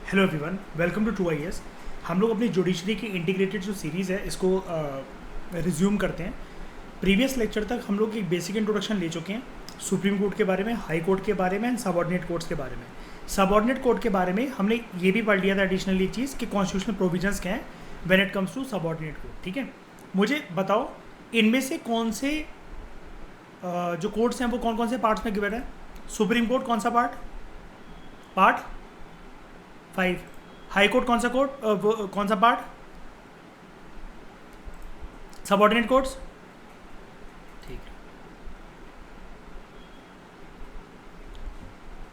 Hello everyone, welcome to 2IS। हम लोग अपनी जुडिशरी की इंटीग्रेटेड जो सीरीज़ है इसको रिज्यूम करते हैं। प्रीवियस लेक्चर तक हम लोग एक बेसिक इंट्रोडक्शन ले चुके हैं सुप्रीम कोर्ट के बारे में, हाई कोर्ट के बारे में एंड सबऑर्डिनेट कोर्ट्स के बारे में। सबऑर्डिनेट कोर्ट के बारे में हमने ये भी पढ़ लिया था एडिशनली एक चीज़ कि कॉन्स्टिट्यूशनल प्रोविजंस क्या हैं when it comes to subordinate court. ठीक है, मुझे बताओ इनमें से कौन से जो कोर्ट्स हैं वो कौन कौन से पार्ट्स में गिवन है। सुप्रीम कोर्ट कौन सा पार्ट? पार्ट 5। हाई कोर्ट कौन सा कोर्ट कौन सा पार्ट? Subordinate courts. ठीक है,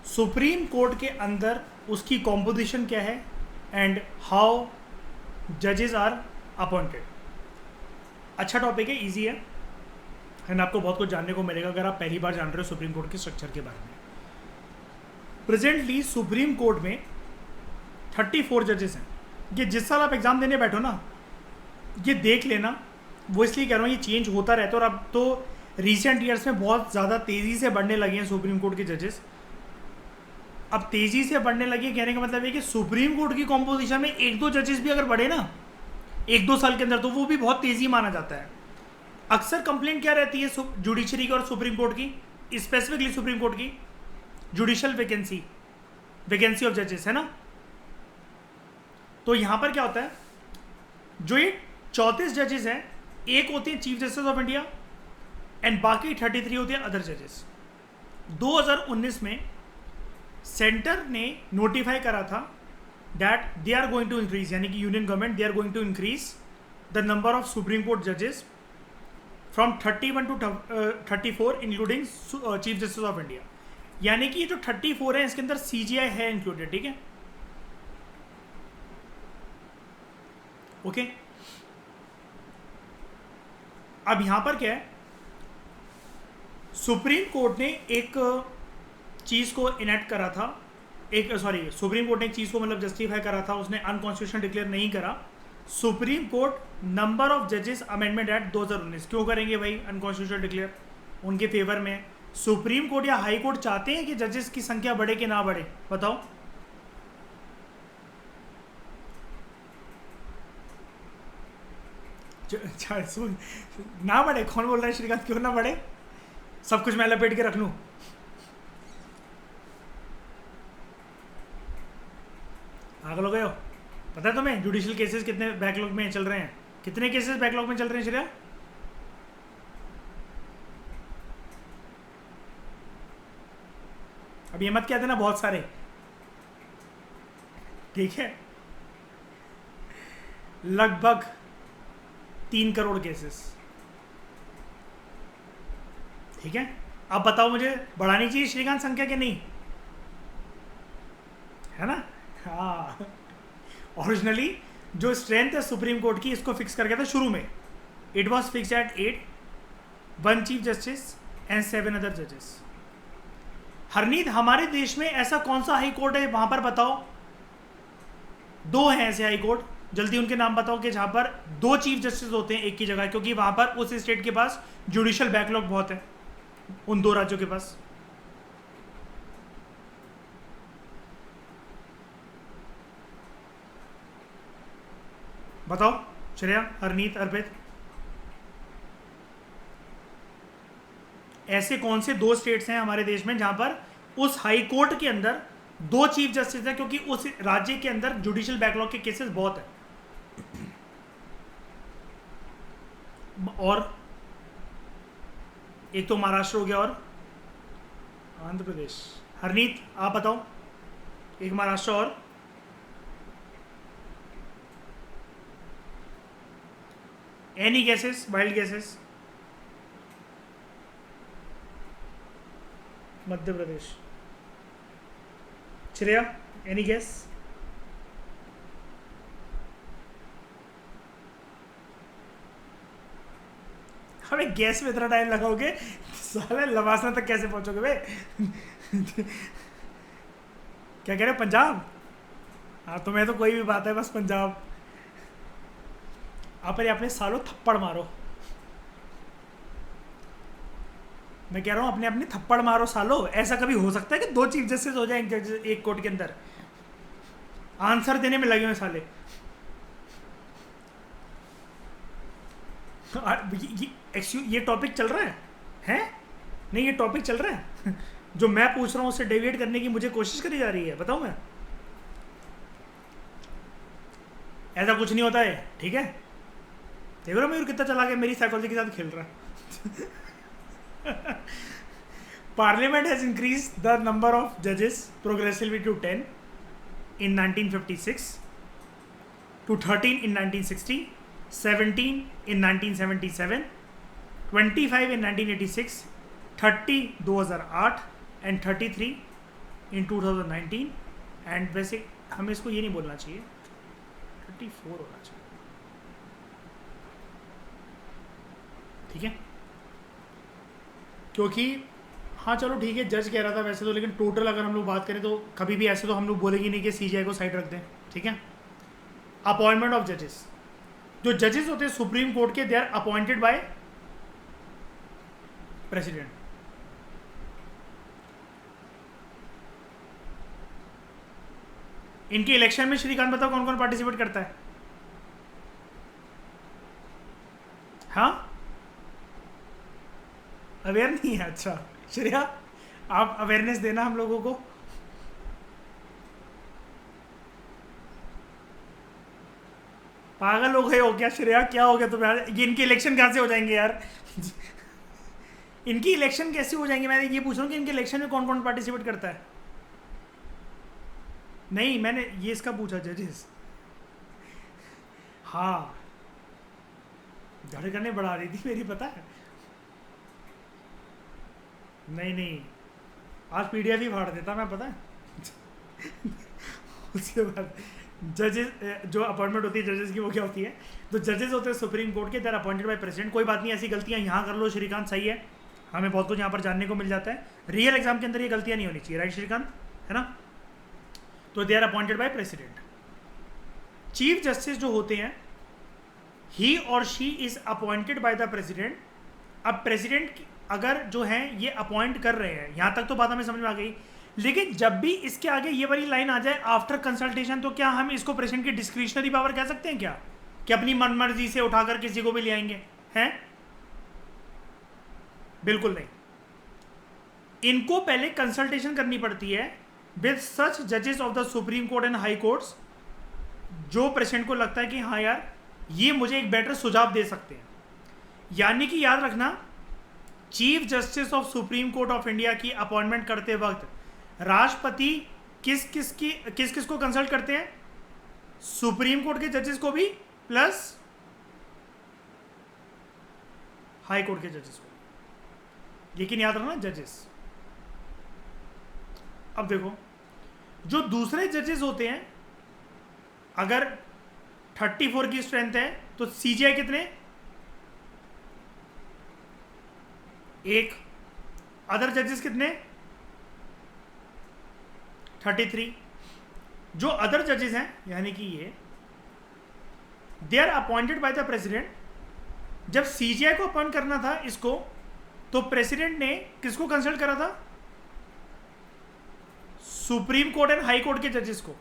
सुप्रीम कोर्ट के अंदर उसकी कॉम्पोजिशन क्या है एंड हाउ जजेस आर अपॉइंटेड। अच्छा टॉपिक है, इजी है एंड आपको बहुत कुछ जानने को मिलेगा अगर आप पहली बार जान रहे हो सुप्रीम कोर्ट के स्ट्रक्चर के बारे में। प्रेजेंटली सुप्रीम कोर्ट में 34 जजेस हैं। ये जिस साल आप एग्ज़ाम देने बैठो ना, ये देख लेना, वो इसलिए कह रहा हूँ ये चेंज होता रहता है और अब तो रिसेंट ईयर्स में बहुत ज़्यादा तेज़ी से बढ़ने लगे हैं सुप्रीम कोर्ट के जजेस। अब तेज़ी से बढ़ने लगे कहने का मतलब है कि सुप्रीम कोर्ट की कॉम्पोजिशन में एक दो जजेस भी अगर बढ़े ना एक दो साल के अंदर, तो वो भी बहुत तेज़ी माना जाता है। अक्सर कंप्लेंट क्या रहती है जुडिशरी की और सुप्रीम कोर्ट की, स्पेसिफिकली सुप्रीम कोर्ट की? जुडिशल वैकेंसी ऑफ जजेस है ना। तो यहाँ पर क्या होता है, जो ये 34 जजेस हैं, एक होते हैं chief justice of India and बाकी 33 होते हैं अदर जजेस। 2019 में सेंटर ने नोटिफाई करा था that they are going to increase, यानी कि union government they are going to increase the number of supreme court जजेस from 31 to 34 including chief justice of India. यानी कि ये जो 34 है इसके अंदर CJI है इंक्लूडेड। ठीक है, ओके। अब यहां पर क्या है, सुप्रीम कोर्ट ने एक चीज को इनेक्ट करा था, सुप्रीम कोर्ट ने एक चीज को मतलब जस्टिफाई करा था, उसने अनकॉन्स्टिट्यूशनल डिक्लेयर नहीं करा। सुप्रीम कोर्ट नंबर ऑफ जजेस अमेंडमेंट एक्ट 2019 क्यों करेंगे भाई अनकॉन्स्टिट्यूशनल डिक्लेयर? उनके फेवर में सुप्रीम कोर्ट या हाई कोर्ट चाहते हैं कि जजेस की संख्या बढ़े कि ना बढ़े? बताओ। ना बढ़े? कौन बोल रहा है श्रीकांत क्यों ना बढ़े? सब कुछ मैं लपेट के रख लूं? पागल हो गए हो? पता है तुम्हें जुडिशियल केसेस कितने बैकलॉग में चल रहे हैं? कितने केसेस बैकलॉग में चल रहे हैं श्रेया? अब ये मत कहते ना बहुत सारे, ठीक है? लगभग 3 करोड़ केसेस। ठीक है, अब बताओ मुझे बढ़ानी चाहिए श्रीकांत संख्या के नहीं? है ना? हाँ, ओरिजिनली जो स्ट्रेंथ है सुप्रीम कोर्ट की, इसको फिक्स कर गया था शुरू में। It was fix eight 8, 1 chief justice and 7 other जजेस। हरनीत, हमारे देश में ऐसा कौन सा हाई कोर्ट है वहां पर बताओ? 2 हैं ऐसे हाई कोर्ट, जल्दी उनके नाम बताओ कि जहां पर 2 चीफ जस्टिस होते हैं एक की जगह, क्योंकि वहां पर उस स्टेट के पास जुडिशियल बैकलॉग बहुत है, उन 2 राज्यों के पास। बताओ श्रेया, हरनीत, अर्पित, ऐसे कौन से 2 स्टेट्स हैं हमारे देश में जहां पर उस हाई कोर्ट के अंदर 2 चीफ जस्टिस हैं, क्योंकि उस राज्य के अंदर जुडिशियल बैकलॉग के केसेस बहुत है। और एक तो महाराष्ट्र हो गया और आंध्र प्रदेश। हरनीत आप बताओ, एक महाराष्ट्र और any guesses, wild guesses? Madhya Pradesh. Shreya, any guess? हमें गैस में इतना टाइम लगाओगे, साले लवासना तक कैसे पहुंचोगे बे? क्या कह रहे हो, पंजाब? हाँ, तुम्हें तो कोई भी बात है, बस पंजाब। आप अपने सालों थप्पड़ मारो, मैं कह रहा हूँ अपने अपने थप्पड़ मारो सालो। ऐसा कभी हो सकता है कि 2 चीफ जस्टिस हो जाए एक कोर्ट के अंदर? आंसर देने में लगे हुए साले। ये टॉपिक चल रहा है हैं? नहीं, ये टॉपिक चल रहा है। जो मैं पूछ रहा हूँ उससे डेविएट करने की मुझे कोशिश करी जा रही है, बताऊँ मैं? ऐसा कुछ नहीं होता है, ठीक है? देख रहे हो मयूर कितना चला गया, मेरी साइकोलॉजी के साथ खेल रहा है। Parliament has increase the number of जजेस progressively to 10 in 1956, to 13 in 1960, 17 in 1977, 25 in 1986, 30 2008 and 33 in 2019। And वैसे हमें इसको ये नहीं बोलना चाहिए, 34 होना चाहिए, ठीक है? क्योंकि हाँ चलो ठीक है, जज कह रहा था वैसे तो, लेकिन टोटल अगर हम लोग बात करें तो कभी भी ऐसे तो हम लोग बोलेंगे नहीं कि सीजीआई को साइड रख दें, ठीक है? अपॉइंटमेंट ऑफ जजेस, जो जजेस होते हैं सुप्रीम कोर्ट के, they are appointed by president. इनके इलेक्शन में श्रीकांत बताओ कौन कौन पार्टिसिपेट करता है? हाँ, अवेयर नहीं है? अच्छा श्रेया, आप अवेयरनेस देना हम लोगों को। पागल हो गए हो क्या श्रेया? क्या हो गया तुम्हें यार? ये इनके इलेक्शन कहाँ से हो जाएंगे यार? इनकी इलेक्शन कैसे हो जाएंगे? मैं ये पूछ रहा हूँ कि इनके इलेक्शन में कौन कौन पार्टिसिपेट करता है? नहीं, मैंने ये इसका पूछा, जजेस। हाँ, धड़कने बढ़ा रही थी मेरी, पता है? नहीं, आज पीडीएफ ही फाड़ देता मैं, पता है? उसके बाद जजेस, जो अपॉइंटमेंट होती है जजेस की, वो क्या होती है? तो जजेस होते हैं सुप्रीम कोर्ट के, they are appointed by president. कोई बात नहीं, ऐसी गलतियां यहाँ कर लो श्रीकांत, सही है, हमें बहुत कुछ यहाँ पर जानने को मिल जाता है। रियल एग्जाम के अंदर ये गलतियां नहीं होनी चाहिए, राइट श्रीकांत? है ना? तो they are appointed by president. Chief justice जो होते हैं, ही और she is appointed by the president. अब प्रेसिडेंट अगर जो है ये अपॉइंट कर रहे हैं, यहां तक तो बात हमें समझ में आ गई, लेकिन जब भी इसके आगे ये वाली लाइन आ जाए आफ्टर कंसल्टेशन, तो क्या हम इसको प्रेसिडेंट की डिस्क्रिशनरी पावर कह सकते हैं क्या, कि अपनी मनमर्जी से उठाकर किसी को भी ले आएंगे? हैं? बिल्कुल नहीं। इनको पहले कंसल्टेशन करनी पड़ती है विद सच जजेस of the supreme court and high courts, जो प्रेसिडेंट को लगता है कि हाँ यार ये मुझे एक बेटर सुझाव दे सकते हैं। यानी कि याद रखना, chief justice of supreme court of India की अपॉइंटमेंट करते वक्त राष्ट्रपति किस किस को कंसल्ट करते हैं? सुप्रीम कोर्ट के जजेस को भी प्लस हाई कोर्ट के जजेस को, लेकिन याद रखना जजेस। अब देखो, जो दूसरे जजेस होते हैं, अगर 34 की स्ट्रेंथ है तो सीजीआई कितने? एक। अदर जजेस कितने? 33। जो अदर जजेस हैं, यानी कि ये, they are appointed by the president. जब सीजीआई को अपॉइंट करना था इसको, तो प्रेसिडेंट ने किसको कंसल्ट करा था? Supreme court and high court के जजेस को।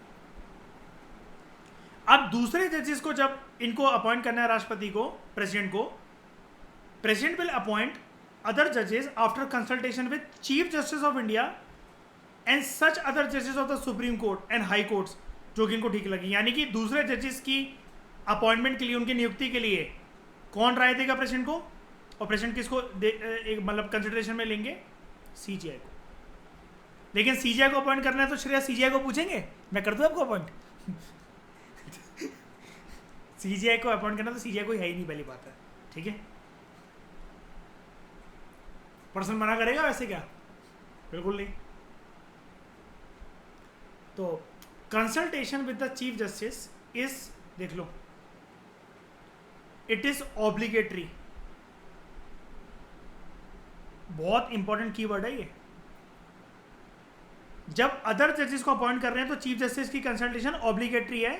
अब दूसरे जजेस को जब इनको अपॉइंट करना है राष्ट्रपति को, प्रेसिडेंट को, president will appoint other judges after consultation with Chief Justice of India and such other judges of the Supreme Court and High Courts, जो कि इनको ठीक लगी। यानी कि दूसरे जजेस की अपॉइंटमेंट के लिए, उनकी नियुक्ति के लिए कौन राय देगा प्रेसिडेंट को, और प्रेसिडेंट किसको एक मतलब कंसिडरेशन में लेंगे? सीजीआई को। लेकिन सीजीआई को अपॉइंट करना है तो श्रेया सीजीआई को पूछेंगे, मैं कर दूं आपको अपॉइंट? सीजीआई को अपॉइंट करना तो सीजीआई को है ही नहीं, पहली बात है, ठीक है? पर्सन मना करेगा वैसे क्या? बिल्कुल नहीं। तो consultation with the chief justice is, देख लो, इट इज ऑब्लिगेटरी। बहुत इंपॉर्टेंट कीवर्ड है ये। जब अदर जजेस को अपॉइंट कर रहे हैं तो चीफ जस्टिस की कंसल्टेशन ऑब्लिगेटरी है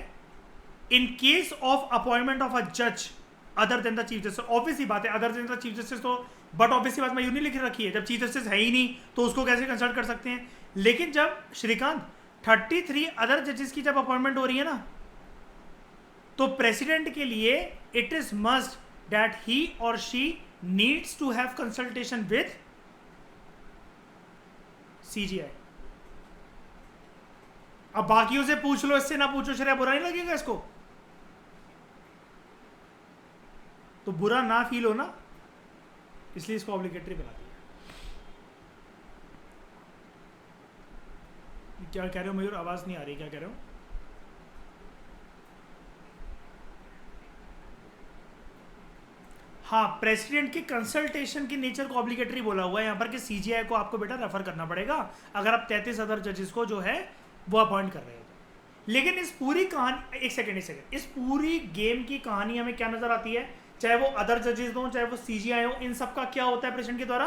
in case of appointment of a जज other than the chief justice. Obviously बात है, other than the chief justice तो, बट ऑब्वियसली बात मैं यूं नहीं लिख रखी है, जब चीफ जस्टिस है ही नहीं तो उसको कैसे कंसल्ट कर सकते हैं? लेकिन जब श्रीकांत 33 अदर जजेस की जब अपॉइंटमेंट हो रही है ना, तो प्रेसिडेंट के लिए it is must that he और she needs to have consultation with CJI. अब बाकियों से पूछ लो, इससे ना पूछो, श्रेया बुरा नहीं लगेगा इसको? तो बुरा ना फील हो ना, इसलिए इसको ऑब्लिगेटरी बना दिया। क्या कह रहे हो मयूर? आवाज नहीं आ रही, क्या कह रहे हो? हाँ, प्रेसिडेंट की कंसल्टेशन की नेचर को ऑब्लिगेटरी बोला हुआ है यहाँ पर कि सीजीआई को आपको बेटा रेफर करना पड़ेगा अगर आप 33 अदर जजेस को जो है वो अपॉइंट कर रहे हो। लेकिन इस पूरी कहानी, एक सेकेंड, इस पूरी गेम की कहानी हमें क्या नजर आती है? चाहे वो अदर जजेस हो, चाहे वो सीजीआई हो, इन सबका क्या होता है प्रेसिडेंट के द्वारा?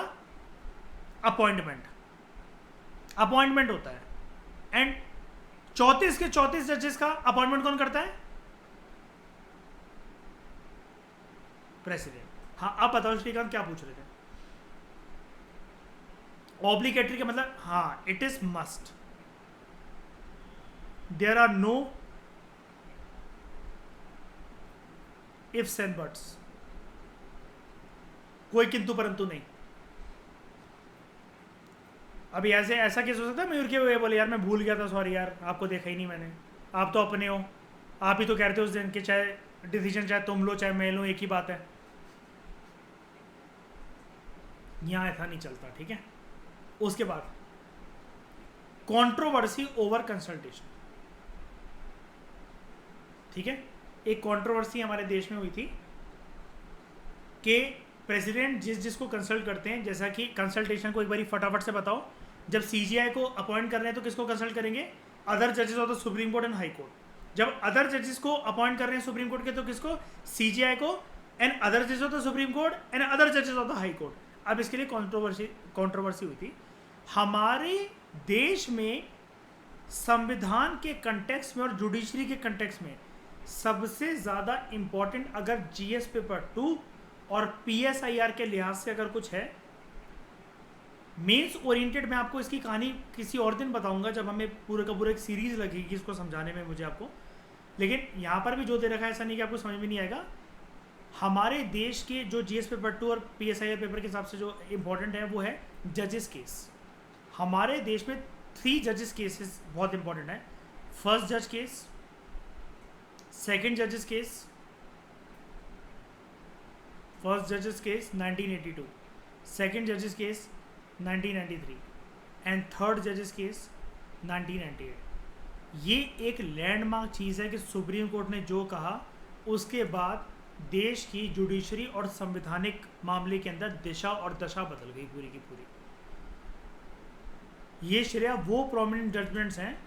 अपॉइंटमेंट होता है। एंड 34 के 34 जजेस का अपॉइंटमेंट कौन करता है? प्रेसिडेंट। हाँ, आप बताओ श्रीकांत क्या पूछ रहे थे? ऑब्लिगेटरी का मतलब, हाँ, it is must, there are no ifs and buts, कोई किंतु परंतु नहीं। अभी ऐसा केस हो सकता है मयूर के बोले यार मैं भूल गया था, सॉरी यार, आपको देखा ही नहीं मैंने, आप तो अपने हो, आप ही तो कहते हो उस दिन के चाहे डिसीजन चाहे तुम लो चाहे मैं लूँ एक ही बात है। यहां ऐसा नहीं चलता, ठीक है? उसके बाद कंट्रोवर्सी ओवर कंसल्टेशन, ठीक है? एक कंट्रोवर्सी हमारे देश में हुई थी कि प्रेसिडेंट जिसको कंसल्ट करते हैं, जैसा कि कंसल्टेशन को एक बारी फटाफट से बताओ, जब सीजीआई को अपॉइंट कर रहे हैं तो किसको कंसल्ट करेंगे? अदर जजेस of the supreme court and high court. जब अदर जजेस को अपॉइंट कर रहे हैं सुप्रीम कोर्ट के, तो किसको? सीजीआई को। एंड अदर जजेस of the supreme court and other जजेस ऑफ द हाई कोर्ट। अब इसके लिए कंट्रोवर्सी हुई थी। हमारे देश में संविधान के कंटेक्स्ट में और जुडिशरी के कंटेक्स्ट में सबसे ज़्यादा इंपॉर्टेंट अगर जीएस पेपर 2 और पीएसआईआर के लिहाज से अगर कुछ है, मेंस ओरिएंटेड, मैं आपको इसकी कहानी किसी और दिन बताऊंगा जब हमें पूरे का पूरा एक सीरीज लगेगी इसको समझाने में मुझे आपको। लेकिन यहाँ पर भी जो दे रखा है ऐसा नहीं कि आपको समझ में नहीं आएगा। हमारे देश के जो जीएस पेपर 2 और पीएसआईआर पेपर के हिसाब से जो इम्पोर्टेंट है वो है जजेस केस। हमारे देश में 3 जजेस केसेस बहुत इंपॉर्टेंट है। फर्स्ट जज केस, सेकंड जजेस केस, फर्स्ट जजेस केस 1982, सेकंड जजेस केस 1993 एंड थर्ड जजेस केस 1998। ये एक लैंडमार्क चीज़ है कि सुप्रीम कोर्ट ने जो कहा उसके बाद देश की जुडिशरी और संवैधानिक मामले के अंदर दिशा और दशा बदल गई पूरी की पूरी। ये श्रेया वो प्रोमिनेंट जजमेंट्स हैं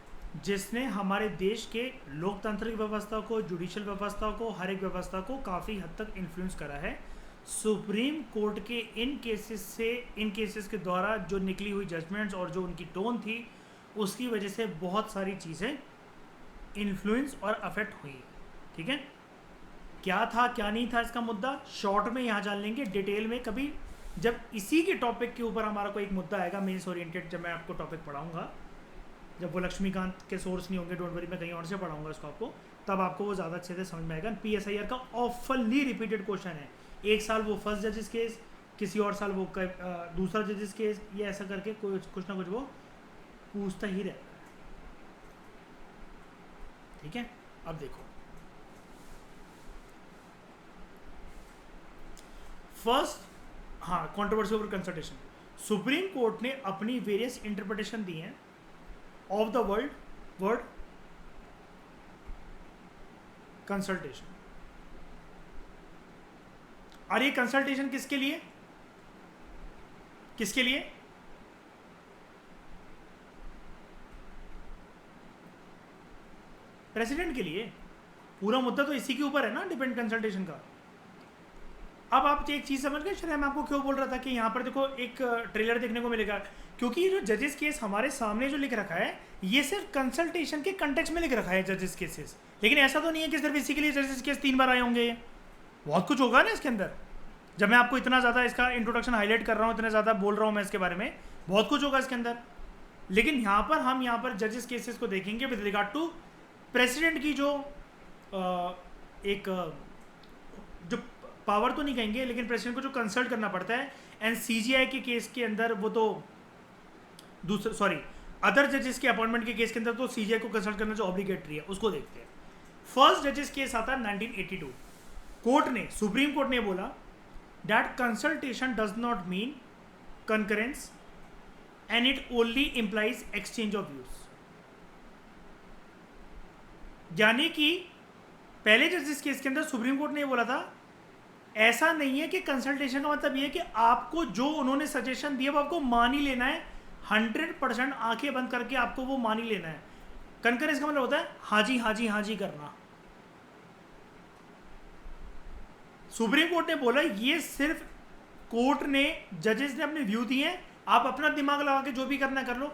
जिसने हमारे देश के लोकतांत्रिक व्यवस्था को, जुडिशियल व्यवस्था को, हर एक व्यवस्था को काफ़ी हद तक इन्फ्लुएंस करा है। सुप्रीम कोर्ट के इन केसेस के द्वारा जो निकली हुई जजमेंट्स और जो उनकी टोन थी, उसकी वजह से बहुत सारी चीज़ें इन्फ्लुएंस और अफेक्ट हुई, ठीक है? क्या था क्या नहीं था इसका मुद्दा शॉर्ट में यहाँ जान लेंगे, डिटेल में कभी जब इसी के टॉपिक के ऊपर हमारा कोई एक मुद्दा आएगा मेंस ओरिएंटेड, जब मैं आपको टॉपिक पढ़ाऊंगा, जब वो लक्ष्मीकांत के सोर्स नहीं होंगे, डोंट वरी, मैं कहीं और से पढ़ाऊंगा इसको आपको, तब आपको वो ज़्यादा अच्छे से समझ में आएगा। पीएसआईआर का ऑफनली रिपीटेड क्वेश्चन है, एक साल वो फर्स्ट जजेस केस, किसी और साल वो दूसरा जजेस केस, ये ऐसा करके कुछ ना कुछ वो पूछता ही रहता है, ठीक है? अब देखो, फर्स्ट, हाँ, controversy over consultation. Supreme court ने अपनी वेरियस इंटरप्रिटेशन दी हैं ऑफ द वर्ड कंसल्टेशन। और ये कंसल्टेशन किसके लिए? किसके लिए? प्रेसिडेंट के लिए। पूरा मुद्दा तो इसी के ऊपर है ना, डिपेंड कंसल्टेशन का। अब आप एक चीज़ समझ गए श्रेया, मैं आपको क्यों बोल रहा था कि यहाँ पर देखो एक ट्रेलर देखने को मिलेगा, क्योंकि जो जजेस केस हमारे सामने जो लिख रखा है ये सिर्फ कंसल्टेशन के कंटेक्स्ट में लिख रखा है जजेस केसेस, लेकिन ऐसा तो नहीं है कि सिर्फ इसी के लिए जजेस केस 3 बार आए होंगे। ये बहुत कुछ होगा ना इसके अंदर। जब मैं आपको इतना ज़्यादा इसका इंट्रोडक्शन हाईलाइट कर रहा हूँ, इतना ज़्यादा बोल रहा हूँ मैं इसके बारे में, बहुत कुछ होगा इसके अंदर। लेकिन हम यहाँ पर जजेस केसेस को देखेंगे विद रिगार्ड टू प्रेसिडेंट की जो एक जो पावर तो नहीं कहेंगे, लेकिन प्रेसिडेंट को जो कंसल्ट करना पड़ता है। एंड सीजीआई के केस के अंदर वो तो दूसरे, सॉरी, अदर जजेस के अपॉइंटमेंट के केस के अंदर तो सीजीआई को कंसल्ट करना जो ऑब्लिगेटरी है, उसको देखते हैं। फर्स्ट जजेस केस आता है 1982। कोर्ट ने, सुप्रीम कोर्ट ने बोला that consultation does not mean concurrence and it only implies exchange of views. यानी कि पहले जजेस केस के अंदर सुप्रीम कोर्ट ने बोला था ऐसा नहीं है कि कंसल्टेशन का मतलब ये है कि आपको जो उन्होंने सजेशन दिया वो आपको मान ही लेना है, 100% आंखें बंद करके आपको वो मान ही लेना है। कंकरेंस का मतलब होता है हाँ जी हाँ जी हाँ जी करना। सुप्रीम कोर्ट ने बोला ये सिर्फ कोर्ट ने, जजेस ने अपने व्यू दिए, आप अपना दिमाग लगा के जो भी करना कर लो।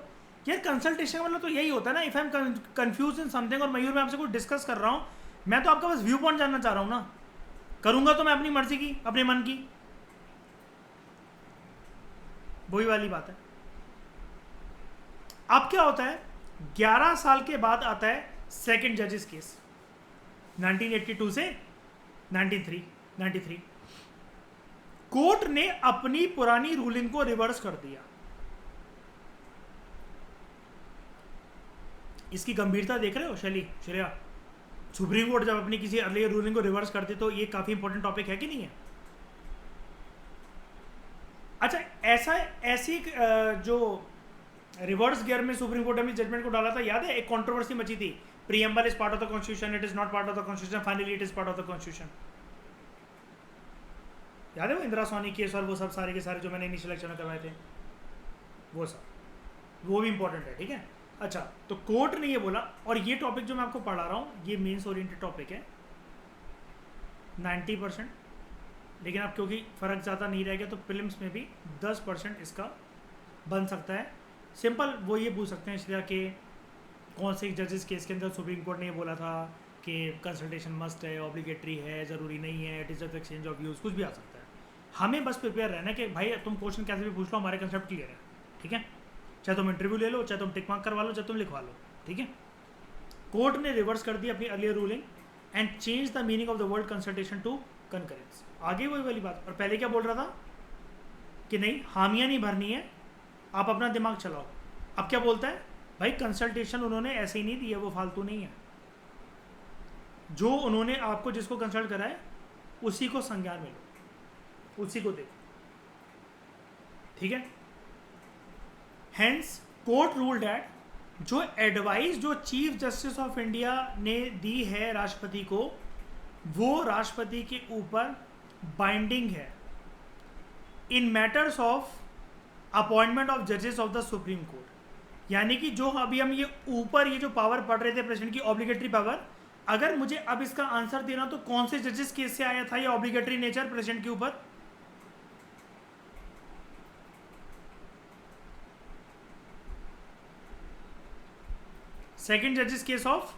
यार कंसल्टेशन मतलब तो यही होता है ना, if I am confuse in something और मयूर मैं आपसे कुछ डिस्कस कर रहा हूं, मैं तो आपका बस व्यू पॉइंट जानना चाह रहा हूं ना, करूंगा तो मैं अपनी मर्जी की, अपने मन की, वही वाली बात है। अब क्या होता है, 11 साल के बाद आता है सेकंड जजेस केस 1982 से 93। कोर्ट ने अपनी पुरानी रूलिंग को रिवर्स कर दिया। इसकी गंभीरता देख रहे हो श्रेया? सुप्रीम कोर्ट जब अपनी किसी अर्लियर रूलिंग को रिवर्स करते तो ये काफी इंपॉर्टेंट टॉपिक है कि नहीं है? अच्छा, ऐसी जो रिवर्स गियर में सुप्रीम कोर्ट ने जजमेंट को डाला था, याद है? एक कंट्रोवर्सी मची थी, preamble is part of the constitution, it is not part of the constitution, finally it is part of the constitution. याद है वो इंदिरा सोनी केस और वो सब सारे के सारे जो मैंने इनिशियल लेक्चर में करवाए थे, वो सब, वो भी इंपॉर्टेंट है, ठीक है? अच्छा, तो कोर्ट ने ये बोला, और ये टॉपिक जो मैं आपको पढ़ा रहा हूँ ये मेंस ओरिएंटेड टॉपिक है 90%, लेकिन अब क्योंकि फ़र्क ज़्यादा नहीं रह गया तो फिल्म्स में भी 10% इसका बन सकता है। सिंपल वो ये पूछ सकते हैं श्रेया के कौन से जजेस केस के अंदर सुप्रीम कोर्ट ने ये बोला था कि कंसल्टेशन मस्ट है, ऑब्लिगेटरी है, ज़रूरी नहीं है, it is just exchange of views, कुछ भी आ सकता है। हमें बस प्रिपेयर रहना कि भाई तुम क्वेश्चन कैसे भी पूछ लो, हमारे कंसेप्ट क्लियर है, ठीक है? चाहे तुम इंटरव्यू ले लो, चाहे तुम टिक मार्क करवा लो, चाहे तुम लिखवा लो, ठीक है? कोर्ट ने रिवर्स कर दी अपनी earlier ruling and change the meaning of the word consultation to concurrence. आगे वही वाली बात, और पहले क्या बोल रहा था कि नहीं, हामियां नहीं भरनी है, आप अपना दिमाग चलाओ। अब क्या बोलता है भाई, कंसल्टेशन उन्होंने ऐसे ही नहीं दी है, वो फालतू नहीं है, जो उन्होंने आपको जिसको कंसल्ट करा है उसी को संज्ञान में लो, उसी को देखो, ठीक है? हेंस कोर्ट रूल दैट जो एडवाइस जो चीफ जस्टिस ऑफ इंडिया ने दी है राष्ट्रपति को, वो राष्ट्रपति के ऊपर बाइंडिंग है इन मैटर्स ऑफ अपॉइंटमेंट ऑफ जजेस ऑफ द सुप्रीम कोर्ट। यानी कि जो अभी हम ये ऊपर ये जो पावर पढ़ रहे थे प्रेसिडेंट की, ऑब्लिगेटरी पावर, अगर मुझे अब इसका आंसर देना तो कौन से जजेस केस से आया था ये ऑब्लिगेटरी नेचर प्रेसिडेंट के ऊपर? सेकंड जजेस केस ऑफ,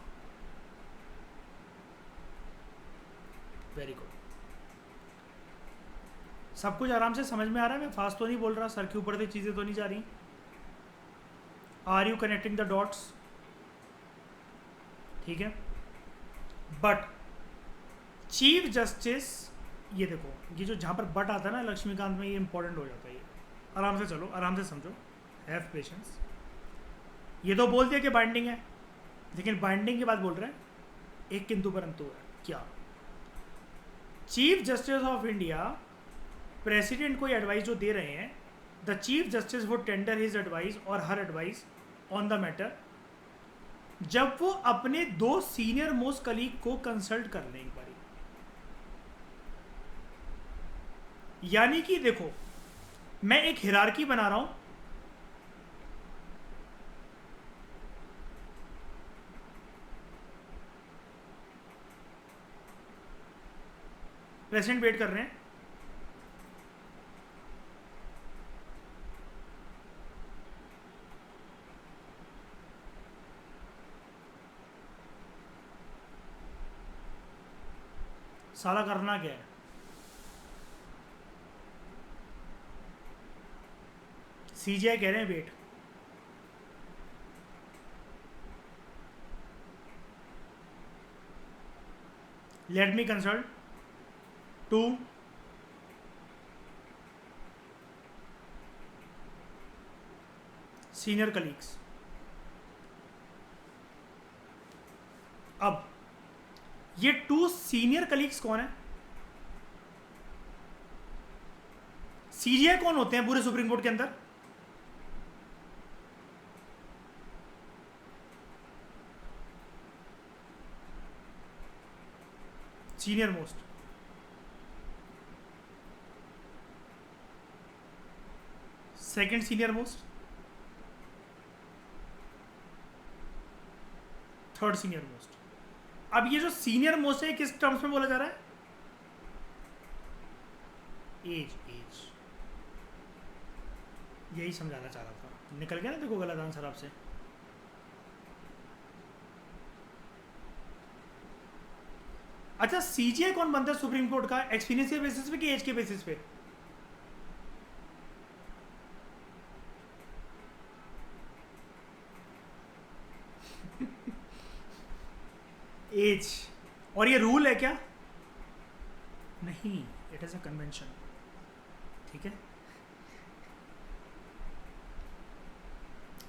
वेरी गुड, सब कुछ आराम से समझ में आ रहा है? मैं फास्ट तो नहीं बोल रहा, सर के ऊपर से चीजें तो नहीं जा रही? Are you connecting the dots? ठीक है, बट चीफ जस्टिस, ये देखो, ये जो जहां पर बट आता है ना लक्ष्मीकांत में, ये इंपॉर्टेंट हो जाता है। ये आराम से चलो, आराम से समझो, हैव पेशेंस। ये तो बोल दिया कि बाइंडिंग है, लेकिन बाइंडिंग के बाद बोल रहे हैं एक किंतु परंतु है। क्या? Chief justice of India president को एडवाइस जो दे रहे हैं, the chief justice would tender his advice और her advice on the matter जब वो अपने 2 सीनियर मोस्ट कलीग को कंसल्ट कर लें एक बारी। यानी कि देखो, मैं एक हिरार्की बना रहा हूं, प्रेसिडेंट वेट कर रहे हैं, साला करना क्या है? सीजीआई कह रहे हैं wait, let me consult to senior colleagues. अब ये टू सीनियर कलीग्स कौन है? सीजीआई कौन होते हैं पूरे सुप्रीम कोर्ट के अंदर? Senior most, second senior most, third senior most. अब ये जो सीनियर मोस्ट है किस टर्म्स में बोला जा रहा है? एज। यही समझाना चाह रहा था, निकल गया ना देखो गलत आंसर आपसे। अच्छा, सीजीआई कौन बनता है सुप्रीम कोर्ट का? एक्सपीरियंस के बेसिस पे कि एज के बेसिस पे? एज। और ये रूल है क्या? नहीं, इट इज अ कन्वेंशन। ठीक है,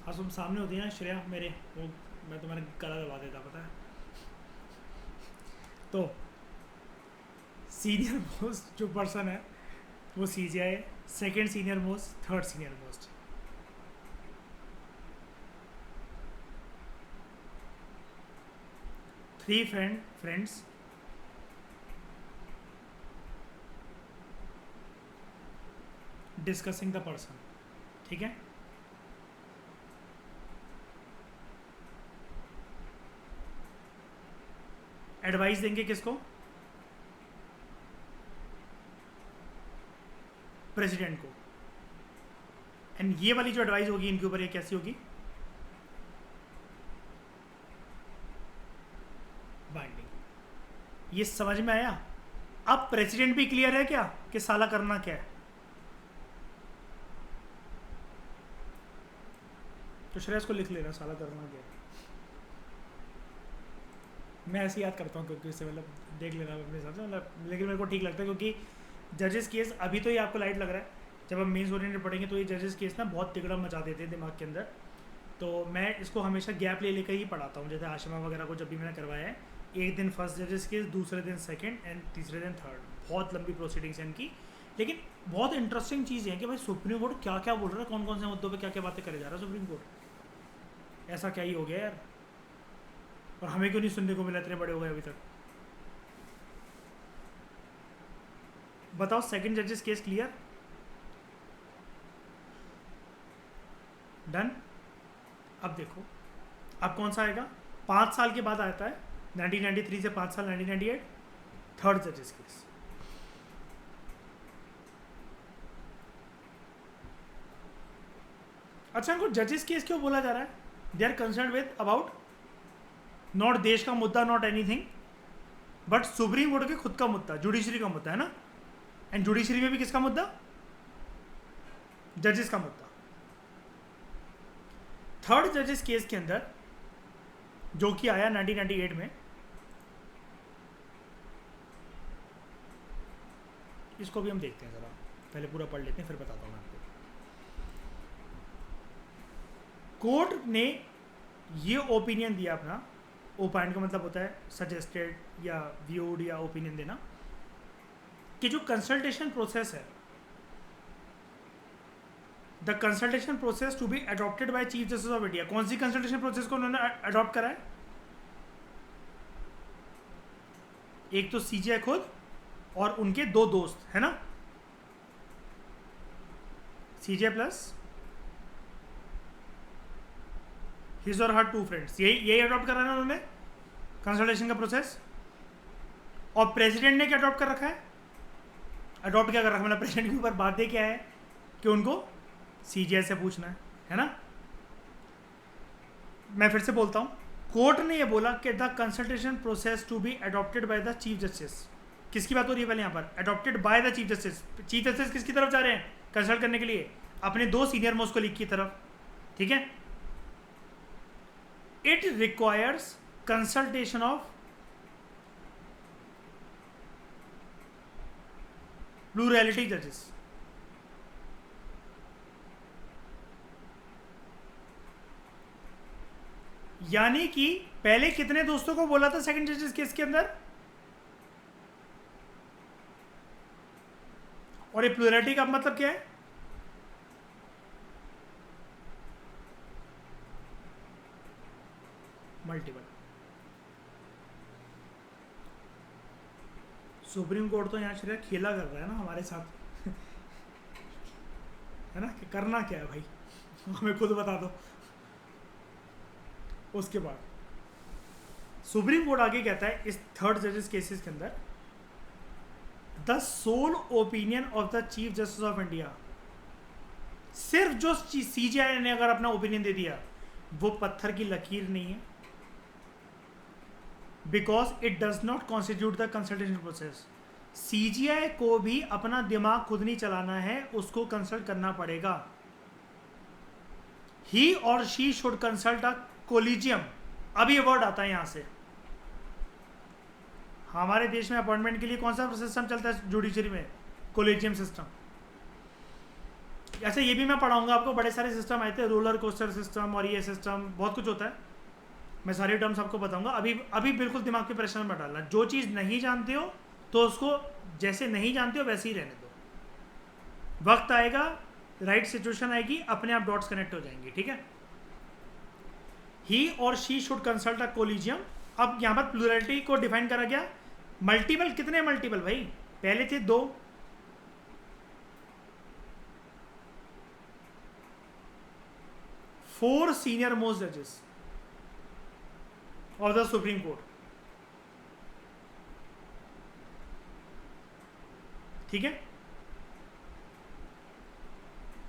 आज तुम सामने होती है ना श्रेया मेरे, वो मैं तुम्हारे गला दबा देता, पता है। तो सीनियर मोस्ट जो पर्सन है वो सीजीआई है, second senior most, third senior most. Three friends discussing the person. ठीक है, एडवाइस देंगे किसको? प्रेसिडेंट को। एंड ये वाली जो एडवाइस होगी इनके ऊपर, ये कैसी होगी? बाइंडिंग। ये समझ में आया? अब प्रेसिडेंट भी क्लियर है क्या कि साला करना क्या है? तो श्रेयस को लिख लेना साला करना क्या है। मैं ऐसे याद करता हूँ क्योंकि इससे मतलब देख लेना अपने हिसाब से, मतलब लेकिन मेरे को ठीक लगता है क्योंकि जजेस केस अभी तो ये आपको लाइट लग रहा है, जब हम मेंस ओरिएंटेड पढ़ेंगे तो ये जजेस केस ना बहुत तिगड़ा मचा देते हैं दिमाग के अंदर। तो मैं इसको हमेशा गैप ले लेकर ही पढ़ाता हूँ, जैसे आशिमा वगैरह को जब भी मैंने करवाया है, एक दिन फर्स्ट जजेस केस, दूसरे दिन सेकेंड एंड तीसरे दिन थर्ड। बहुत लंबी प्रोसीडिंग्स हैं इनकी, लेकिन बहुत इंटरेस्टिंग चीज़ है कि भाई सुप्रीम कोर्ट क्या क्या बोल रहा है, कौन कौन से मुद्दों पर क्या क्या बातें करे जा रहा है सुप्रीम कोर्ट। ऐसा क्या ही हो गया यार, और हमें क्यों नहीं सुनने को मिला, इतने बड़े हो गए अभी तक। बताओ, सेकंड जजेस केस क्लियर? डन। अब देखो अब कौन सा आएगा, 5 साल के बाद आता है, 1993 से 5 साल 1998, थर्ड जजेस केस। अच्छा, इनको जजेस केस क्यों बोला जा रहा है? They are concern with about not देश का मुद्दा, not anything, but supreme court के खुद का मुद्दा, जुडिशरी का मुद्दा है ना। एंड जुडिशरी में भी किसका मुद्दा? जजेस का मुद्दा। थर्ड जजेस केस के अंदर जो कि आया 1998 में, इसको भी हम देखते हैं, जरा पहले पूरा पढ़ लेते हैं फिर बताता हूँ मैं आपको। कोर्ट ने ये ओपिनियन दिया अपना, ओपाइन का मतलब होता है सजेस्टेड या व्यूड या ओपिनियन देना, कि जो कंसल्टेशन प्रोसेस है, the consultation process to be adopted by chief justice of India. कौन सी कंसल्टेशन प्रोसेस को उन्होंने अडॉप्ट करा है? एक तो सीजीआई खुद और उनके 2 दोस्त है ना, सीजीआई प्लस हिज और हर 2 फ्रेंड्स, यही अडॉप्ट करा है उन्होंने कंसल्टेशन का प्रोसेस। और प्रेसिडेंट ने क्या अडॉप्ट कर रखा है? अडॉप्ट क्या कर रखा है मतलब प्रेसिडेंट के ऊपर बातें क्या है कि उनको सीजीआई से पूछना है ना। मैं फिर से बोलता हूं, कोर्ट ने ये बोला कि the consultation process to be adopted by the chief justice. किसकी बात हो रही है पहले यहाँ पर? Adopted by the chief justice. Chief justice किसकी तरफ जा रहे हैं कंसल्ट करने के लिए? अपने 2 सीनियर मोस्ट कोलीग की तरफ। ठीक है, it requires consultation of plurality जजेस। यानी कि पहले कितने दोस्तों को बोला था सेकंड जजेस केस के अंदर, और ये प्लूरैलिटी का मतलब क्या है? मल्टीपल। सुप्रीम कोर्ट तो यहाँ श्रेय खेला कर रहा है ना हमारे साथ है ना, कि करना क्या है भाई हमें खुद बता दो। उसके बाद सुप्रीम कोर्ट आगे कहता है इस थर्ड जजेस केसेस के अंदर, the sole opinion of the chief justice of India, सिर्फ जो सीजीआई ने अगर अपना ओपिनियन दे दिया वो पत्थर की लकीर नहीं है, because it does not constitute the consultation process. CGI को भी अपना दिमाग खुद नहीं चलाना है, उसको कंसल्ट करना पड़ेगा। ही और she should consult a collegium. अभी वर्ड आता है यहां से। हमारे देश में अपॉइंटमेंट के लिए कौन सा सिस्टम चलता है जुडिशरी में? Collegium system. ऐसे ये भी मैं पढ़ाऊंगा आपको, बड़े सारे सिस्टम आए थे, रोलर कोस्टर सिस्टम और ये सिस्टम, बहुत कुछ होता है। मैं सारे टर्म्स आपको बताऊंगा। अभी बिल्कुल दिमाग पे प्रेशर मत डालना। जो चीज़ नहीं जानते हो तो उसको जैसे नहीं जानते हो वैसे ही रहने दो। वक्त आएगा, राइट सिचुएशन आएगी, अपने आप डॉट्स कनेक्ट हो जाएंगे। ठीक है। ही और she should consult a collegium. अब यहां पर प्लूरलिटी को डिफाइन करा गया। मल्टीपल, कितने मल्टीपल भाई? पहले थे 2, 4 सीनियर मोस्ट जजेस ऑफ द सुप्रीम कोर्ट। ठीक है,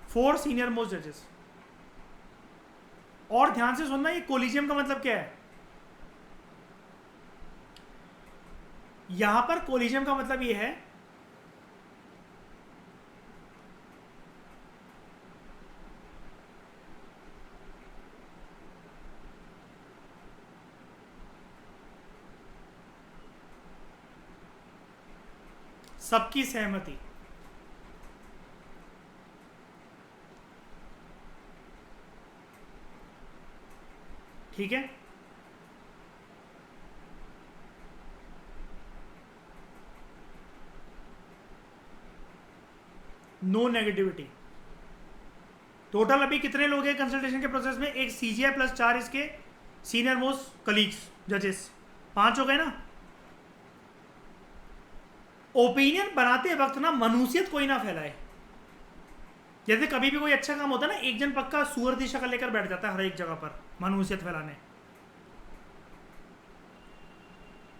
4 सीनियर मोस्ट जजेस। और ध्यान से सुनना, ये कोलिजियम का मतलब क्या है? यहां पर कोलिजियम का मतलब ये है सबकी सहमति। ठीक है, नो नेगेटिविटी। टोटल अभी कितने लोग हैं कंसल्टेशन के प्रोसेस में? एक सीजीआई प्लस 4 इसके सीनियर मोस्ट कलीग्स जजेस, 5 हो गए ना। ओपिनियन बनाते वक्त ना मनुष्यत कोई ना फैलाए। जैसे कभी भी कोई अच्छा काम होता है ना, एक जन पक्का सुअर की शक्ल लेकर बैठ जाता है हर एक जगह पर मनुष्यत फैलाने।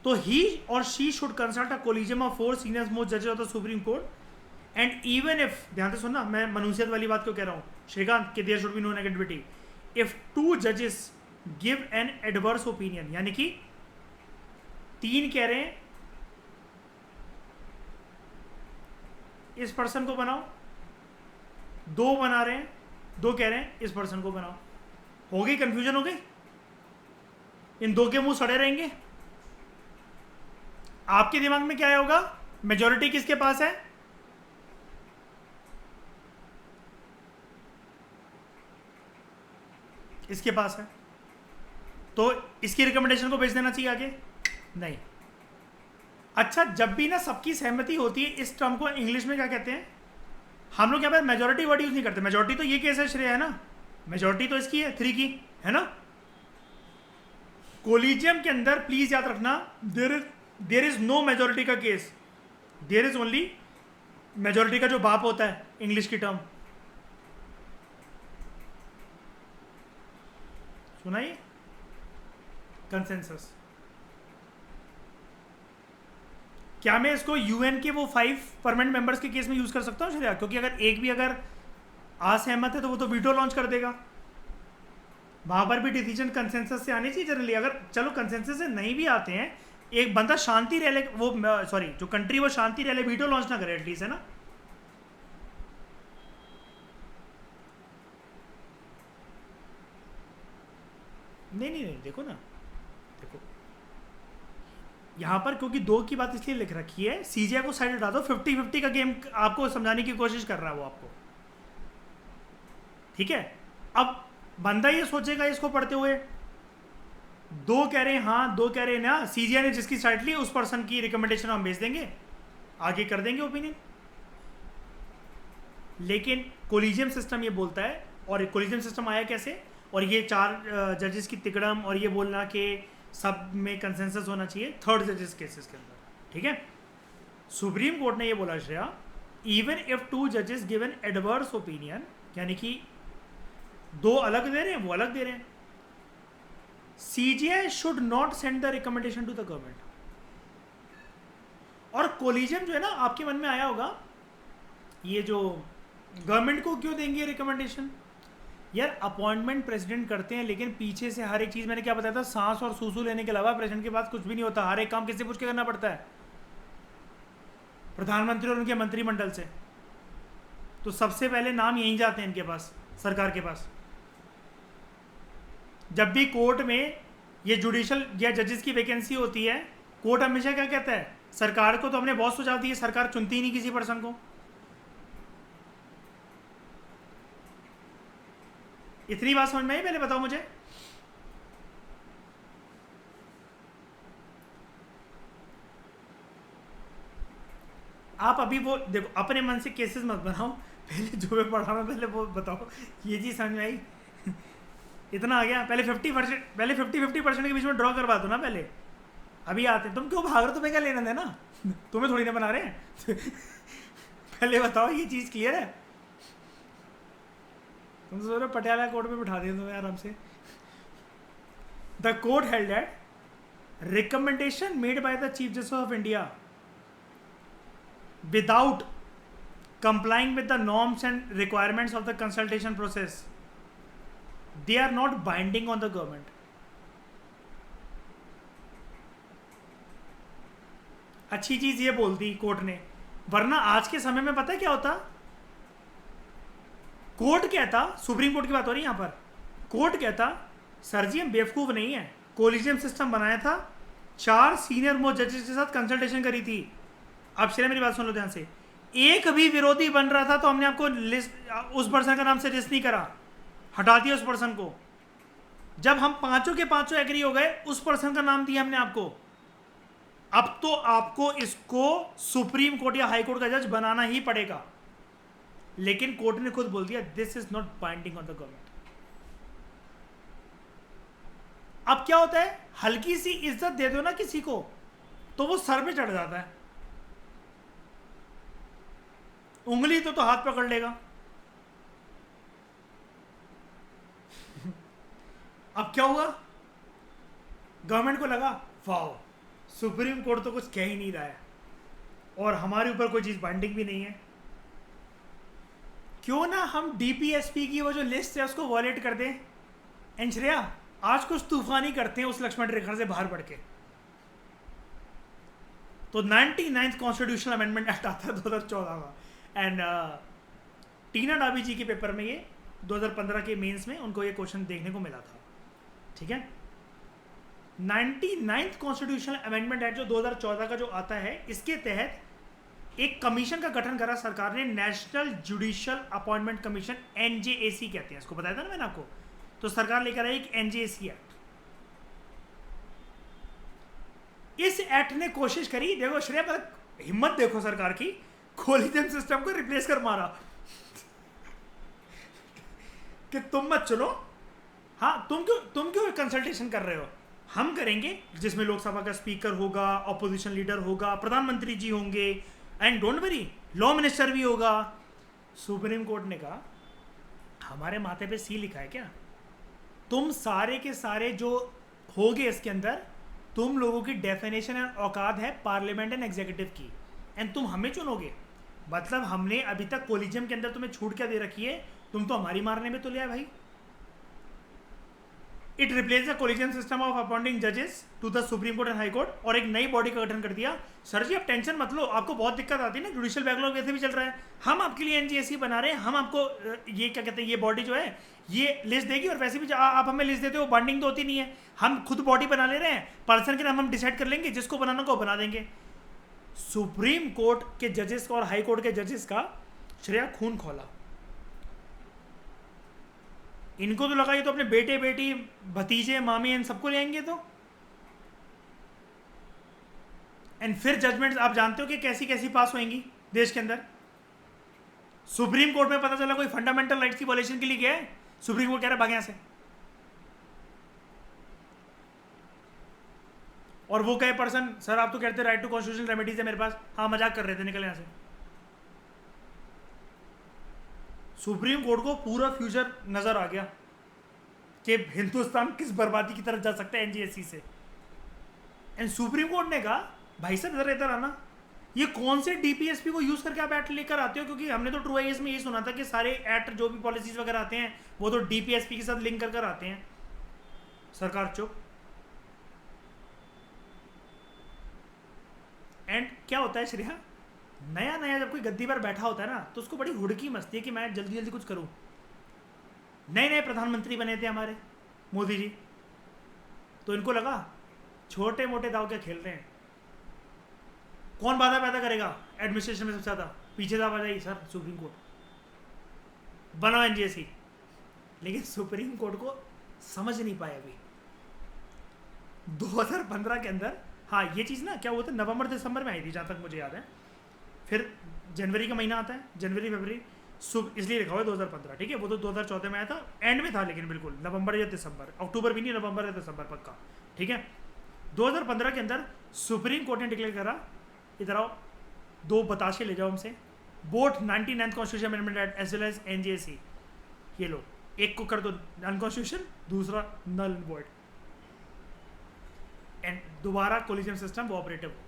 तो ही और she should consult a collegium of 4 senior most जजेस of the supreme court and even if, ध्यान से सुनना, मैं मनुष्यत वाली बात क्यों कह रहा हूं श्रीकांत, कि there should be no negativity. If 2 जजेस गिव एन एडवर्स ओपिनियन, यानी कि 3 कह रहे हैं इस पर्सन को बनाओ, 2 बना रहे हैं, 2 कह रहे हैं इस पर्सन को बनाओ, हो गई कंफ्यूजन, हो गई। इन 2 के मुंह सड़े रहेंगे। आपके दिमाग में क्या होगा? मेजॉरिटी किसके पास है? इसके पास है, तो इसकी रिकमेंडेशन को भेज देना चाहिए आगे? नहीं। अच्छा, जब भी ना सबकी सहमति होती है, इस टर्म को इंग्लिश में क्या कहते हैं? हम लोग यहाँ पर मेजॉरिटी वर्ड यूज नहीं करते। मेजॉरिटी तो ये केस है श्रेय, है ना, मेजॉरिटी तो इसकी है 3 की, है ना। कोलिजियम के अंदर प्लीज याद रखना, देर इज नो मेजॉरिटी का case, there is only majority का जो बाप होता है, इंग्लिश की टर्म सुनाइए, कंसेंसस। क्या मैं इसको यूएन के वो 5 परमानेंट मेंबर्स के केस में यूज कर सकता हूँ श्रेया? क्योंकि अगर एक भी अगर असहमत है तो वो तो वीटो लॉन्च कर देगा। वहां पर भी डिसीजन कंसेंसस से आने चाहिए जनरली। अगर चलो कंसेंसस से नहीं भी आते हैं, एक बंदा शांति रह ले, वो सॉरी जो कंट्री वो शांति रह ले, वीटो लॉन्च ना करे एटलीस्ट, है ना। नहीं नहीं नहीं, देखो ना, देखो यहाँ पर क्योंकि 2 की बात इसलिए लिख रखी है, सीजीआई को साइड हटा दो, 50-50 का गेम आपको समझाने की कोशिश कर रहा है वो आपको, ठीक है। अब बंदा ये सोचेगा इसको पढ़ते हुए, 2 कह रहे हैं हाँ, 2 कह रहे हैं ना, सीजीआई ने जिसकी साइड ली उस पर्सन की रिकमेंडेशन हम भेज देंगे, आगे कर देंगे ओपिनियन। लेकिन कोलिजियम सिस्टम ये बोलता है, और कोलिजियम सिस्टम आया कैसे, और ये 4 जजेस की तिकड़म, और ये बोलना कि सब में कंसेंसस होना चाहिए थर्ड जजेस केसेस के अंदर, ठीक है। सुप्रीम कोर्ट ने ये बोला श्रेया, इवन इफ 2 जजेस गिव एन एडवर्स ओपिनियन, यानी कि 2 अलग दे रहे हैं, वो अलग दे रहे हैं, CJI should not send the recommendation to the government. और कोलिजियम जो है ना, आपके मन में आया होगा ये जो गवर्नमेंट को क्यों देंगे रिकमेंडेशन, यार अपॉइंटमेंट प्रेसिडेंट करते हैं, लेकिन पीछे से हर एक चीज़, मैंने क्या बताया था, सांस और सूसू लेने के अलावा प्रेसिडेंट के पास कुछ भी नहीं होता, हर एक काम किससे पूछ के करना पड़ता है, प्रधानमंत्री और उनके मंत्रिमंडल से। तो सबसे पहले नाम यहीं जाते हैं इनके पास, सरकार के पास। जब भी कोर्ट में ये जुडिशल या जजेस की वैकेंसी होती है, कोर्ट हमेशा क्या कहता है, सरकार को तो हमने बहुत सुझाव दिए, सरकार चुनती ही नहीं किसी पर्सन को। इतनी बात समझ में आई, पहले बताओ मुझे। आप अभी वो देखो, अपने मन से केसेस मत बनाओ, पहले जो मैं पढ़ा रहा पहले वो बताओ, ये चीज समझ में आई। इतना आ गया, पहले 50%, पहले 50-50% के बीच में ड्रॉ करवा दो ना पहले, अभी आते हैं। तुम क्यों भाग रहे हो, तुम्हें क्या लेना देना, तुम्हें थोड़ी ना बना रहे हैं। पहले बताओ ये चीज क्लियर है। तुम सोच रहे पटियाला कोर्ट में बिठा दिया तुम्हें आराम से। The court held that recommendation made by the chief justice of India without complying with the norms and requirements of the consultation process, they are not binding on the government. अच्छी चीज ये बोल दी कोर्ट ने, वरना आज के समय में पता है क्या होता, कोर्ट कहता, सुप्रीम कोर्ट की बात हो रही है यहां पर, कोर्ट कहता सर जी हम बेवकूफ नहीं है, कोलिजियम सिस्टम बनाया था, 4 सीनियर मोस्ट जजेस के साथ कंसल्टेशन करी थी। अब श्रेय मेरी बात सुन लो ध्यान से, एक भी विरोधी बन रहा था तो हमने आपको लिस्ट, उस पर्सन का नाम से लिस्ट नहीं करा, हटा दिया उस पर्सन को। जब हम 5 के 5 एग्री हो गए, उस पर्सन का नाम दिया हमने आपको। अब तो आपको इसको सुप्रीम कोर्ट या हाई कोर्ट का जज बनाना ही पड़ेगा, लेकिन कोर्ट ने खुद बोल दिया this is not binding on the government. अब क्या होता है, हल्की सी इज्जत दे दो ना किसी को तो वो सर पे चढ़ जाता है, उंगली तो हाथ पकड़ लेगा। अब क्या हुआ, गवर्नमेंट को लगा वाओ सुप्रीम कोर्ट तो कुछ कह ही नहीं रहा है और हमारे ऊपर कोई चीज बाइंडिंग भी नहीं है, क्यों ना हम डीपीएसपी की वो जो लिस्ट है उसको वॉलेट कर दें। एंश्रेया आज कुछ तूफानी करते हैं उस लक्ष्मण रेखा से बाहर बढ़ के। तो 99th कॉन्स्टिट्यूशनल अमेंडमेंट एक्ट आता है 2014 का, एंड टीना डाबी जी के पेपर में ये 2015 के मेंस में उनको ये क्वेश्चन देखने को मिला था, ठीक है। 99th कॉन्स्टिट्यूशनल अमेंडमेंट एक्ट जो 2014 का जो आता है, इसके तहत एक कमीशन का गठन करा सरकार ने, national judicial appointment commission, NJAC कहते हैं इसको, बताया था ना मैंने आपको। तो सरकार लेकर आई एक एनजेएसी एक्ट। इस एक्ट ने कोशिश करी, देखो श्रेय पर हिम्मत देखो सरकार की, कोलिजियम सिस्टम को रिप्लेस कर मारा कि तुम मत चलो, हाँ तुम क्यों कंसल्टेशन कर रहे हो, हम करेंगे, जिसमें लोकसभा का स्पीकर होगा, ऑपोजिशन लीडर होगा, प्रधानमंत्री जी होंगे, and don't worry law minister भी होगा। सुप्रीम कोर्ट ने कहा हमारे माथे पे सी लिखा है क्या, तुम सारे के सारे जो होगे इसके अंदर, तुम लोगों की डेफिनेशन एंड औकात है पार्लियामेंट एंड एग्जीक्यूटिव की, एंड तुम हमें चुनोगे। मतलब हमने अभी तक कोलिजियम के अंदर तुम्हें छूट क्या दे रखी है, तुम तो हमारी मारने में तो लिया भाई। It replace the collegium system of appointing जजेस to the supreme court and high court, और एक नई बॉडी का गठन कर दिया। सर जी आप टेंशन मत लो, आपको बहुत दिक्कत आती है ना, जुडिशियल बैकलॉग वैसे भी चल रहा है, हम आपके लिए एनजीएससी बना रहे हैं, हम आपको ये क्या कहते हैं, ये बॉडी जो है ये लिस्ट देगी, और वैसे भी आप हमें लिस्ट देते हो, बॉन्डिंग तो होती नहीं है, हम खुद बॉडी बना ले रहे हैं, पर्सन के नाम हम डिसाइड कर लेंगे, जिसको बनाना को बना देंगे। सुप्रीम कोर्ट के जजेस और हाई कोर्ट के जजेस का श्रेया खून खोला। इनको तो लगा ये तो अपने बेटे बेटी भतीजे मामी इन सबको ले आएंगे तो। एंड फिर जजमेंट्स आप जानते हो कि कैसी कैसी पास होंगी देश के अंदर। सुप्रीम कोर्ट में पता चला कोई फंडामेंटल राइट्स की वॉलेशन के लिए गया है, सुप्रीम कोर्ट कह रहा है भाग यहां से, और वो कहे पर्सन सर आप तो कहते राइट टू कॉन्स्टिट्यूशनल रेमेडीज है मेरे पास, हाँ मजाक कर रहे थे, निकल यहां से। सुप्रीम कोर्ट को पूरा फ्यूचर नजर आ गया कि हिंदुस्तान किस बर्बादी की तरफ जा सकता है एनजीएससी से। एंड सुप्रीम कोर्ट ने कहा भाई साहब इधर इधर आना, ये कौन से डीपीएसपी को यूज करके आप एक्ट लेकर आते हो, क्योंकि हमने तो ट्रू आईएएस में ये सुना था कि सारे एक्ट जो भी पॉलिसीज वगैरह आते हैं वो तो डीपीएसपी के साथ लिंक कर कर आते हैं। सरकार चुप। एंड क्या होता है श्रेया, नया नया जब कोई गद्दी पर बैठा होता है ना तो उसको बड़ी हुड़की मस्ती है कि मैं जल्दी जल्दी कुछ करूं। नए नए प्रधानमंत्री बने थे हमारे मोदी जी, तो इनको लगा छोटे मोटे दाव क्या खेल रहे हैं, कौन बाधा पैदा करेगा एडमिनिस्ट्रेशन में सबसे ज्यादा, पीछे दाव आ जाएगी सर सुप्रीम कोर्ट, बनाओ एनजीएससी। लेकिन सुप्रीम कोर्ट को समझ नहीं पाए अभी 2015 के अंदर। हाँ ये चीज़ ना क्या हुआ था, नवंबर दिसंबर में आई थी जहाँ तक मुझे याद है, फिर जनवरी का महीना आता है, जनवरी फरवरी इसलिए लिखा हुआ है 2015, ठीक है, वो तो 2014 में आया था, एंड में था, लेकिन बिल्कुल नवंबर या दिसंबर, अक्टूबर भी नहीं, नवंबर या दिसंबर पक्का, ठीक है। 2015 के अंदर सुप्रीम कोर्ट ने डिक्लेयर करा, इधर आओ दो बताशे ले जाओ हमसे, both 99th constitution amendment act as well as NJAC, ये लो, एक को कर दो अनकॉन्स्टिट्यूशन, दूसरा नल वॉइड, एंड दोबारा कोलिजन सिस्टम वो ऑपरेटिव हो गया।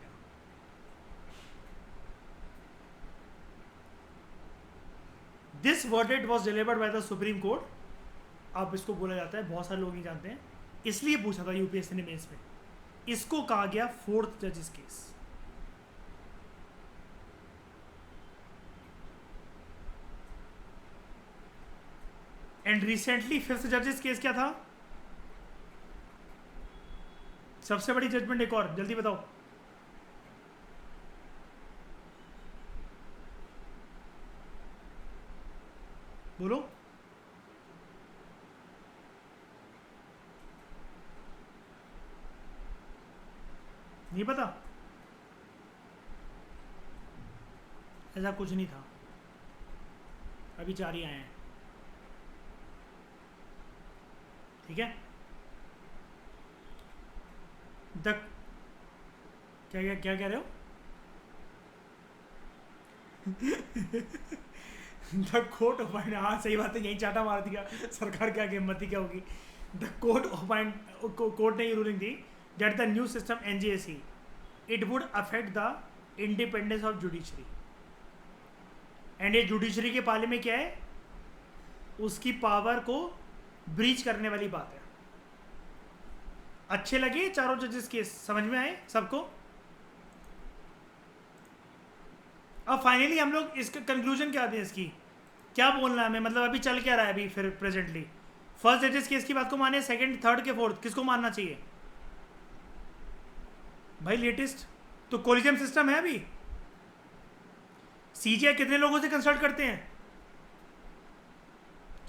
This verdict was delivered by the supreme court. अब इसको बोला जाता है, बहुत सारे लोग नहीं जानते हैं, इसलिए पूछा था यूपीएससी ने मेंस में, इसको कहा गया फोर्थ जजेस केस। एंड रिसेंटली फिफ्थ जजेस केस क्या था, सबसे बड़ी जजमेंट एक और, जल्दी बताओ। बोलो। नहीं पता, ऐसा कुछ नहीं था, अभी 4 ही आए हैं, ठीक है। द क्या क्या क्या कह रहे हो? द कोर्ट अपॉइंट, हाँ सही बात है, यही चाटा मार दिया, सरकार क्या हिम्मती क्या होगी। द कोर्ट अपॉइंट, कोर्ट ने ये रूलिंग दी that the new system NJAC it would affect the independence of judiciary. And ये जुडिशरी के पाले में क्या है, उसकी पावर को ब्रीच करने वाली बात है। अच्छे लगे चारों जजेस केस, समझ में आए सबको? अब फाइनली हम लोग इसका कंक्लूजन क्या दें, इसकी क्या बोलना है हमें, मतलब अभी चल क्या रहा है अभी, फिर प्रेजेंटली फर्स्ट जजेस केस की बात को माने, सेकंड थर्ड के फोर्थ किसको मानना चाहिए भाई? लेटेस्ट तो कोलिजियम सिस्टम है अभी। सीजीआई कितने लोगों से कंसल्ट करते हैं?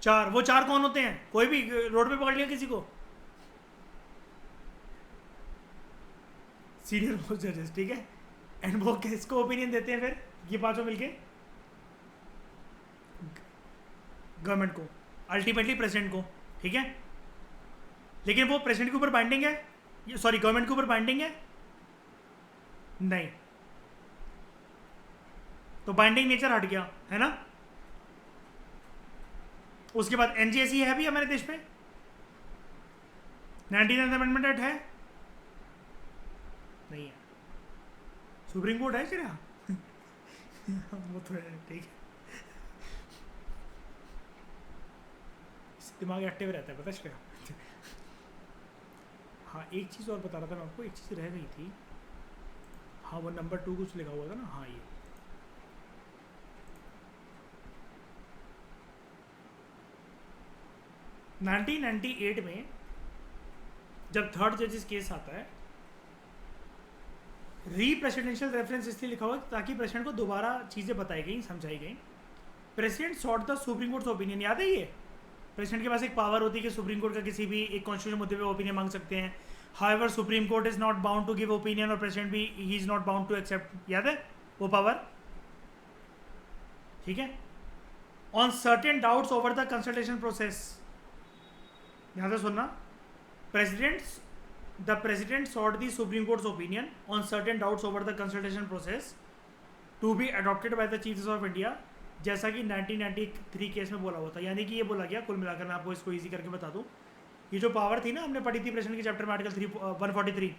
4। वो 4 कौन होते हैं? कोई भी रोड पे पकड़ लिया किसी को, सीनियर मोस्ट जजेस, ठीक है। एंड वो किसको ओपिनियन देते हैं फिर? ये पांचों मिलके गवर्नमेंट को, अल्टीमेटली प्रेसिडेंट को, ठीक है। लेकिन वो प्रेसिडेंट के ऊपर बाइंडिंग है, सॉरी गवर्नमेंट के ऊपर बाइंडिंग है नहीं, तो बाइंडिंग नेचर हट गया है ना। उसके बाद एनजीएससी है भी हमारे देश में, 99th अमेंडमेंट एक्ट है नहीं है, सुप्रीम कोर्ट है क्या? वो तो है, ठीक है, दिमाग एक्टिव रहता है, पता है। हाँ एक चीज़ और बता रहा था मैं आपको, एक चीज़ रह गई थी। हाँ वो नंबर 2 कुछ लिखा हुआ था ना, हाँ ये 1998 में जब थर्ड जजेस केस आता है, री प्रेसिडेंशियल रेफरेंस इसलिए लिखा हुआ ताकि प्रेसिडेंट को दोबारा चीज़ें बताई गई, समझाई गई। President sought the supreme court opinion, याद है ये? प्रेसिडेंट के पास एक पावर होती है कि सुप्रीम कोर्ट का किसी भी एक कॉन्स्टिट्यूशन मुद्दे पे ओपिनियन मांग सकते हैं। However supreme court is not bound to give opinion, और प्रेसिडेंट भी he is not bound to accept, याद है वो पावर? ठीक है। On certain doubts over the consultation process, ध्यान से सुनना, presidents the president sought the supreme court's opinion on certain doubts over the consultation process to be adopted by the chief justice of India, जैसा कि 1993 case में बोला हुआ था। यानी कि ये बोला गया, कुल मिलाकर मैं आपको इसको इजी करके बता दूं, ये जो पावर थी ना हमने पढ़ी थी प्रेसिडेंट के चैप्टर में आर्टिकल 143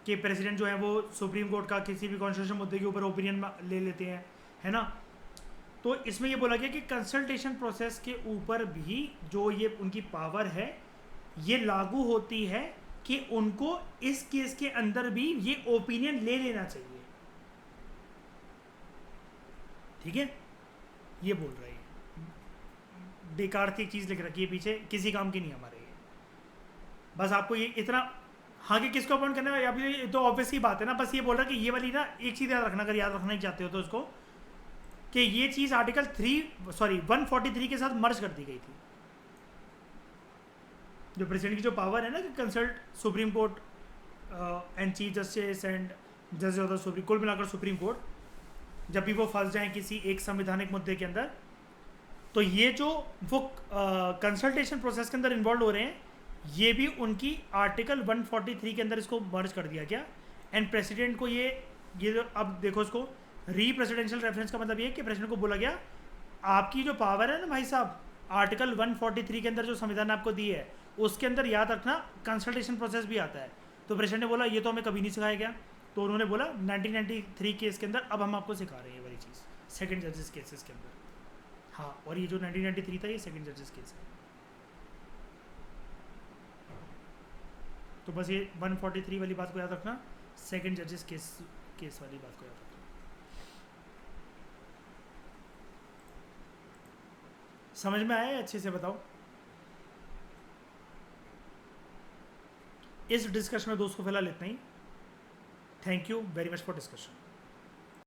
कि प्रेसिडेंट जो है वो सुप्रीम कोर्ट का किसी भी कॉन्स्टिट्यूशन मुद्दे के ऊपर ओपिनियन ले लेते हैं, है ना। तो इसमें ये बोला गया कि कंसल्टेशन प्रोसेस के ऊपर भी जो ये उनकी पावर है ये लागू होती है कि उनको इस केस के अंदर भी ये ओपिनियन ले लेना चाहिए। ठीक है, ये बोल रहे हैं। बेकार थी चीज लिख रखी है पीछे, किसी काम की नहीं हमारे ये। बस आपको ये इतना, हाँ कि किसको अपॉइंट करना है अभी तो ऑब्वियस ही बात है ना। बस ये बोल रहा है कि ये वाली ना एक चीज याद रखना, अगर याद रखना ही चाहते हो तो उसको, कि ये चीज आर्टिकल 143 के साथ मर्ज कर दी गई थी। जो प्रेसिडेंट की जो पावर है ना कि consult supreme court and chief justice and जजेस ऑफ द सुप्रीम, कुल मिलाकर सुप्रीम कोर्ट, जब भी वो फंस जाए किसी एक संवैधानिक मुद्दे के अंदर, तो ये जो वो कंसल्टेशन प्रोसेस के अंदर इन्वॉल्व हो रहे हैं, ये भी उनकी आर्टिकल 143 के अंदर इसको मर्ज कर दिया गया। एंड प्रेसिडेंट को ये जो अब देखो इसको, री प्रेसिडेंशियल रेफरेंस का मतलब ये कि प्रेसिडेंट को बोला गया आपकी जो पावर है ना भाई साहब, आर्टिकल 143 के अंदर जो संविधान आपको दी है उसके अंदर याद रखना कंसल्टेशन प्रोसेस भी आता है। तो प्रेसिडेंट ने बोला ये तो हमें कभी नहीं सिखाया गया, तो उन्होंने बोला 1993 केस के अंदर अब हम आपको सिखा रहे हैं ये वाली चीज़ सेकंड जजेस केसेस के अंदर। हाँ, और ये जो 1993 था ये सेकंड जजेस केस है। तो बस ये 143 वाली बात को याद रखना, सेकंड जजेस केस वाली बात को याद रखना। समझ में आया? अच्छे से बताओ। इस डिस्कशन में दोस्तों फिलहाल इतना ही। Thank you very much for discussion.